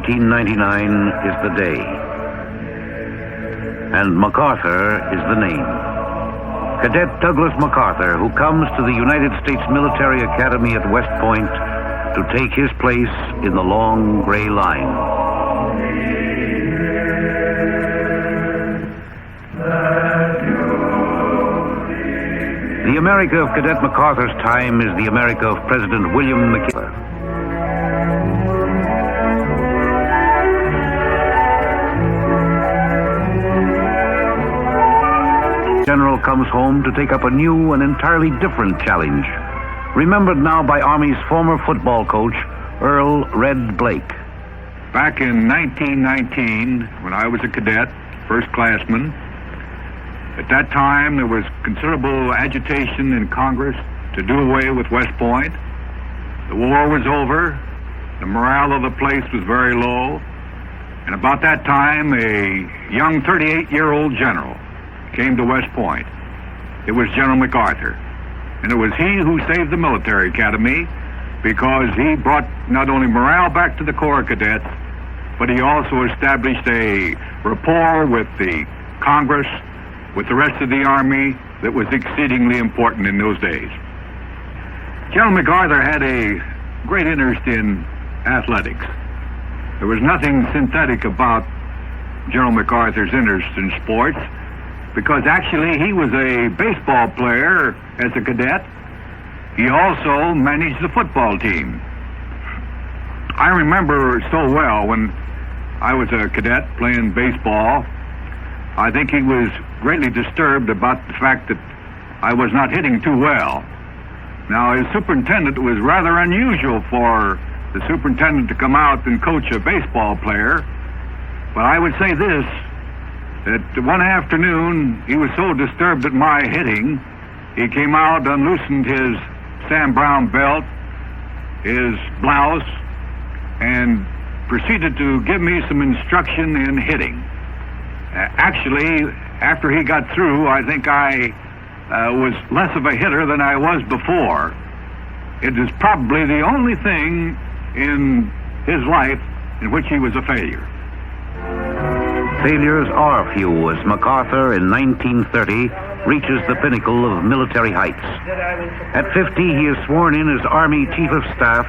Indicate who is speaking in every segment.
Speaker 1: 1899 is the day, and Macarthur is the name. Cadet Douglas Macarthur, who comes to the United States Military Academy at West Point to take his place in the long gray line. The America of Cadet Macarthur's time is the America of President William McKinley. General comes home to take up a new and entirely different challenge, remembered now by Army's former football coach, Earl Red Blake.
Speaker 2: Back in 1919, when I was a cadet, first classman, at that time there was considerable agitation in Congress to do away with West Point. The war was over, the morale of the place was very low, and about that time a young 38-year-old general came to West Point. It was General MacArthur. And it was he who saved the military academy, because he brought not only morale back to the Corps cadets, but he also established a rapport with the Congress, with the rest of the Army, that was exceedingly important in those days. General MacArthur had a great interest in athletics. There was nothing synthetic about General MacArthur's interest in sports, because actually he was a baseball player as a cadet. He also managed the football team. I remember so well when I was a cadet playing baseball, I think he was greatly disturbed about the fact that I was not hitting too well. Now, as superintendent, it was rather unusual for the superintendent to come out and coach a baseball player, but I would say this, that one afternoon he was so disturbed at my hitting, he came out, unloosened his Sam Brown belt, his blouse, and proceeded to give me some instruction in hitting. Actually, after he got through, I think I was less of a hitter than I was before. It is probably the only thing in his life in which he was a failure.
Speaker 1: Failures are few as MacArthur in 1930 reaches the pinnacle of military heights. At 50, he is sworn in as Army Chief of Staff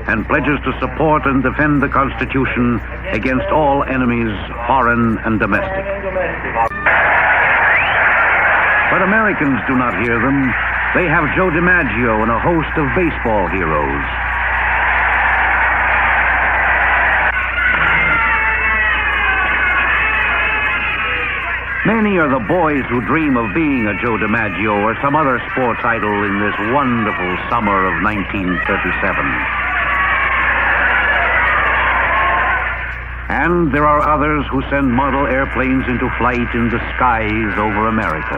Speaker 1: and pledges to support and defend the Constitution against all enemies, foreign and domestic. But Americans do not hear them. They have Joe DiMaggio and a host of baseball heroes. Many are the boys who dream of being a Joe DiMaggio or some other sports idol in this wonderful summer of 1937. And there are others who send model airplanes into flight in the skies over America.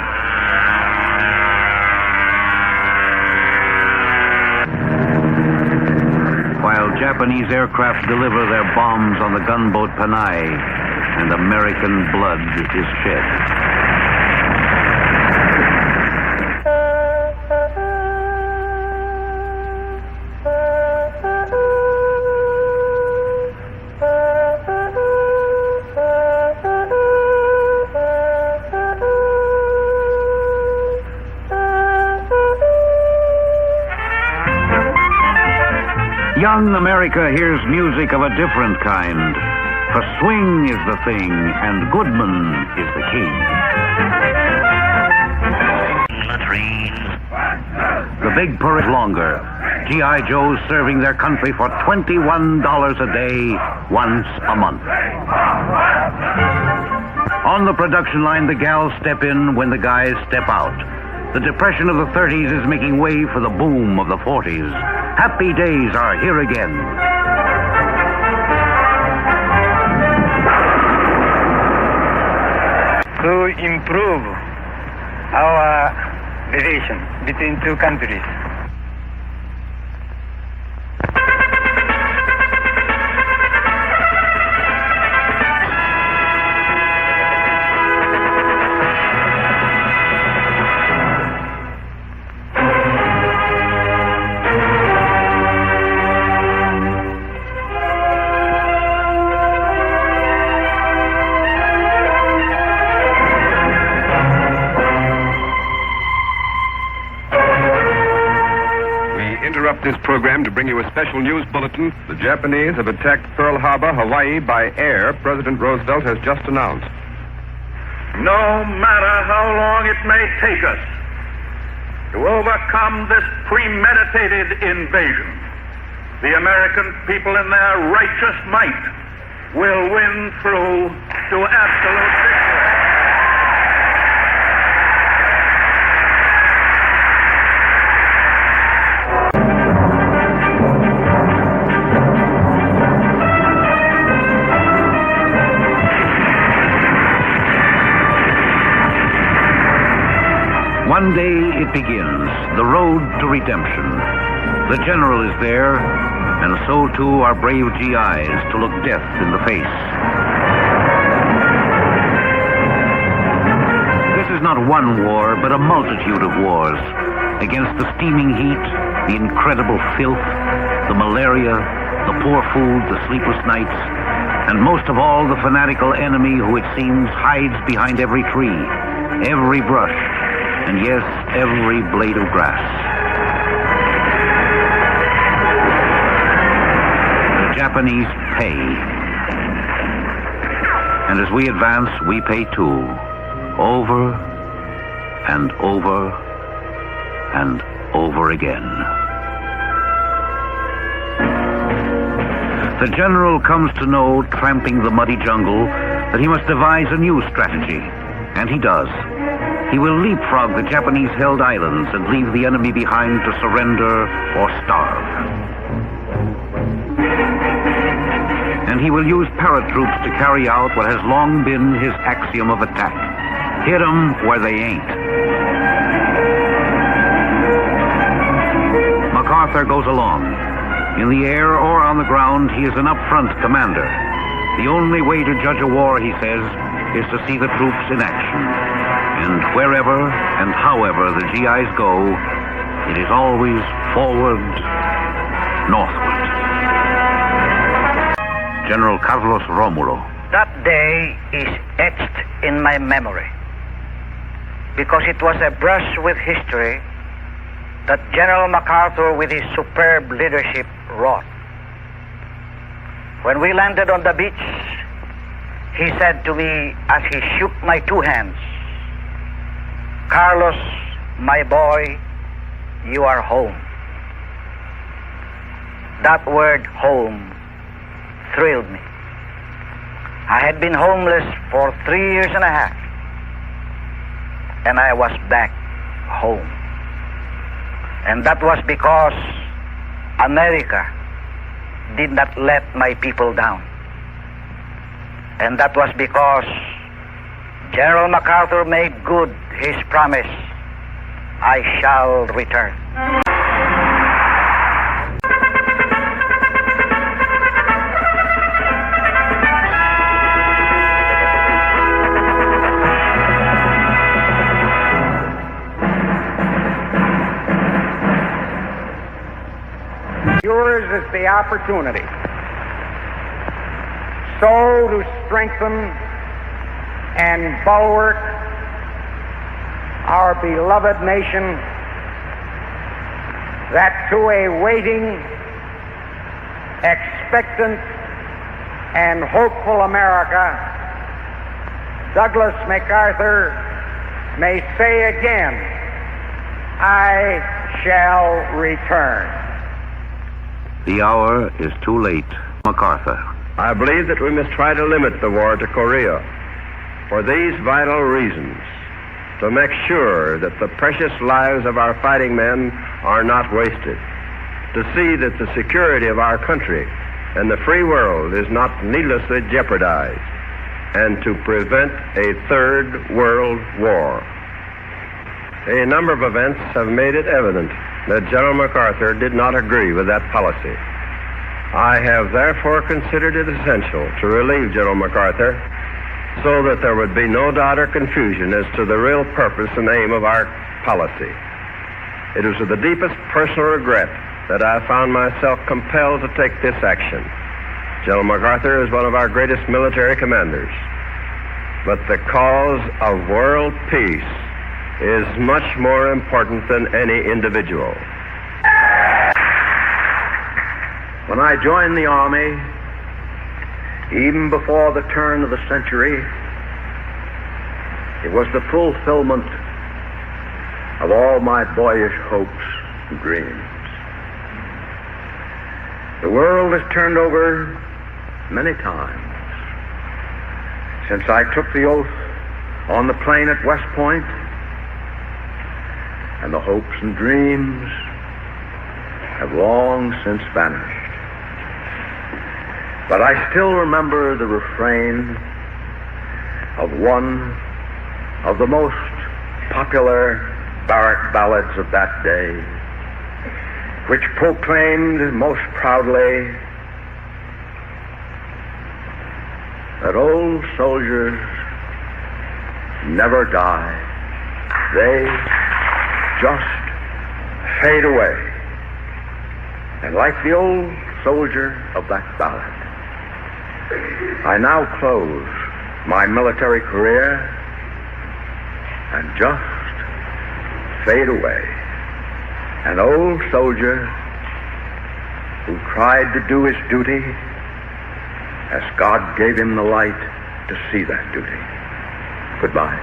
Speaker 1: While Japanese aircraft deliver their bombs on the gunboat Panay, and American blood is shed. Young America hears music of a different kind. For swing is the thing, and Goodman is the king. The big parade longer. G.I. Joes serving their country for $21 a day, once a month. On the production line, the gals step in when the guys step out. The depression of the 30s is making way for the boom of the 40s. Happy days are here again.
Speaker 3: To improve our relation between two countries.
Speaker 4: interrupt this program to bring you a special news bulletin. The Japanese have attacked Pearl Harbor, Hawaii by air, President Roosevelt has just announced.
Speaker 5: No matter how long it may take us to overcome this premeditated invasion, the American people in their righteous might will win through to absolute victory.
Speaker 1: One day it begins, the road to redemption. The general is there, and so too are brave GIs to look death in the face. This is not one war, but a multitude of wars. Against the steaming heat, the incredible filth, the malaria, the poor food, the sleepless nights, and most of all, the fanatical enemy who it seems hides behind every tree, every brush, and yes, every blade of grass. The Japanese pay. And as we advance, we pay too. Over and over and over again. The general comes to know, tramping the muddy jungle, that he must devise a new strategy. And he does. He will leapfrog the Japanese-held islands and leave the enemy behind to surrender or starve. And he will use paratroops to carry out what has long been his axiom of attack. Hit 'em where they ain't. Macarthur goes along. In the air or on the ground, he is an up-front commander. The only way to judge a war, he says, is to see the troops in action. And wherever and however the GIs go, it is always forward, northward. General Carlos Romulo.
Speaker 6: That day is etched in my memory because it was a brush with history that General Macarthur, with his superb leadership, wrought. When we landed on the beach, he said to me as he shook my two hands, "Carlos, my boy, you are home." That word home thrilled me. I had been homeless for 3 years and a half, and I was back home. And that was because America did not let my people down. And that was because General MacArthur made good his promise, "I shall return."
Speaker 7: Yours is the opportunity so to strengthen and bulwark our beloved nation that to a waiting, expectant, and hopeful America, Douglas MacArthur may say again, "I shall return."
Speaker 1: The hour is too late. MacArthur.
Speaker 8: I believe that we must try to limit the war to Korea for these vital reasons: to make sure that the precious lives of our fighting men are not wasted, to see that the security of our country and the free world is not needlessly jeopardized, and to prevent a third world war. A number of events have made it evident that General MacArthur did not agree with that policy. I have therefore considered it essential to relieve General MacArthur so that there would be no doubt or confusion as to the real purpose and aim of our policy. It was with the deepest personal regret that I found myself compelled to take this action. General MacArthur is one of our greatest military commanders, but the cause of world peace is much more important than any individual.
Speaker 9: When I joined the Army, even before the turn of the century, it was the fulfillment of all my boyish hopes and dreams. The world has turned over many times since I took the oath on the plain at West Point, and the hopes and dreams have long since vanished. But I still remember the refrain of one of the most popular barrack ballads of that day, which proclaimed most proudly that old soldiers never die. They just fade away. And like the old soldier of that ballad, I now close my military career and just fade away. An old soldier who tried to do his duty as God gave him the light to see that duty. Goodbye.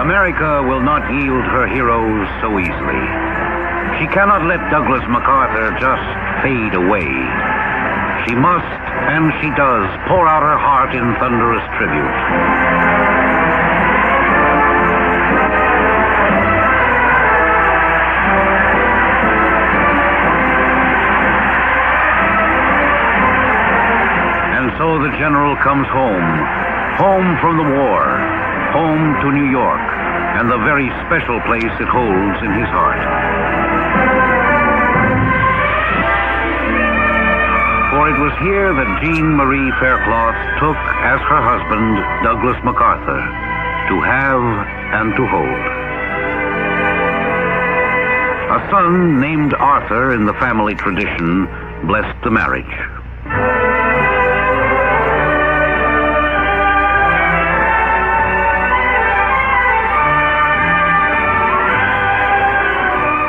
Speaker 1: America will not yield her heroes so easily. She cannot let Douglas MacArthur just fade away. She must, and she does, pour out her heart in thunderous tribute. And so the general comes home from the war, home to New York, and the very special place it holds in his heart. For it was here that Jean Marie Faircloth took as her husband Douglas MacArthur, to have and to hold. A son named Arthur in the family tradition blessed the marriage.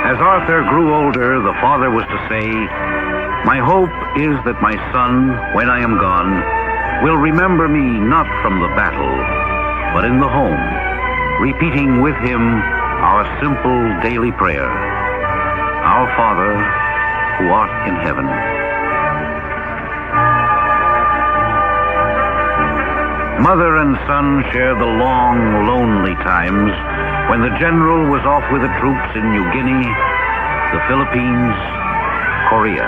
Speaker 1: As Arthur grew older, the father was to say, "My hope is that my son, when I am gone, will remember me not from the battle, but in the home, repeating with him our simple daily prayer, Our Father, who art in heaven." Mother and son shared the long, lonely times when the general was off with the troops in New Guinea, the Philippines, Korea.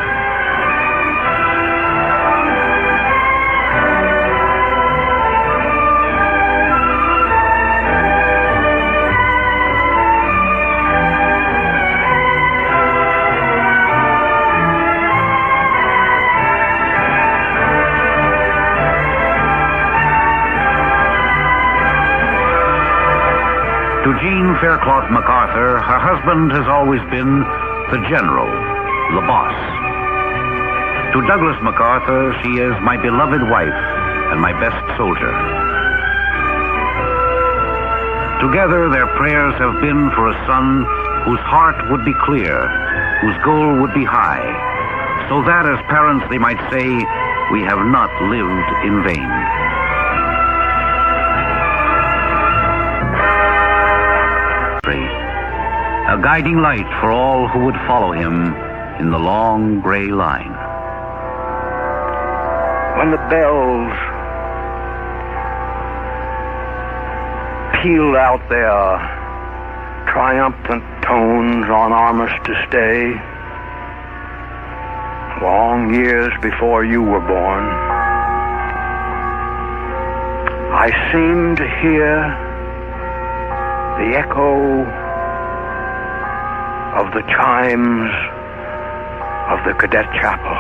Speaker 1: To Jean Faircloth MacArthur, her husband has always been the general, the boss. To Douglas MacArthur, she is my beloved wife and my best soldier. Together, their prayers have been for a son whose heart would be clear, whose goal would be high, so that as parents they might say, "We have not lived in vain." A guiding light for all who would follow him in the long gray line.
Speaker 9: When the bells pealed out their triumphant tones on Armistice Day, long years before you were born, I seemed to hear the echo of the chimes of the Cadet Chapel.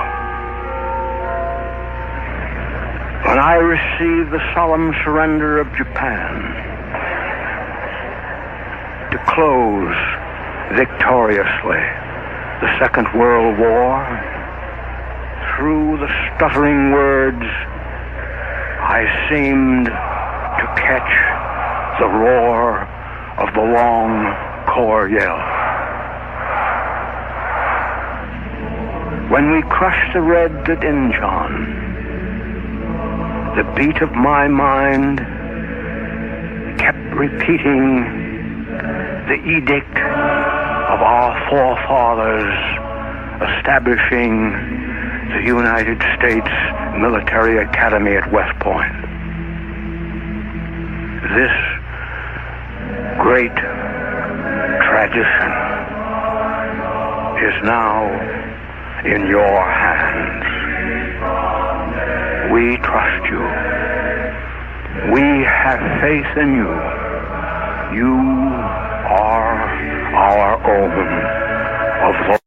Speaker 9: When I received the solemn surrender of Japan to close victoriously the Second World War, through the stuttering words, I seemed to catch the roar of the long corps yell. When we crushed the Reds at Incheon, the beat of my mind kept repeating the edict of our forefathers establishing the United States Military Academy at West Point. This great tradition is now in your hands. We trust you. We have faith in you. You are our own of the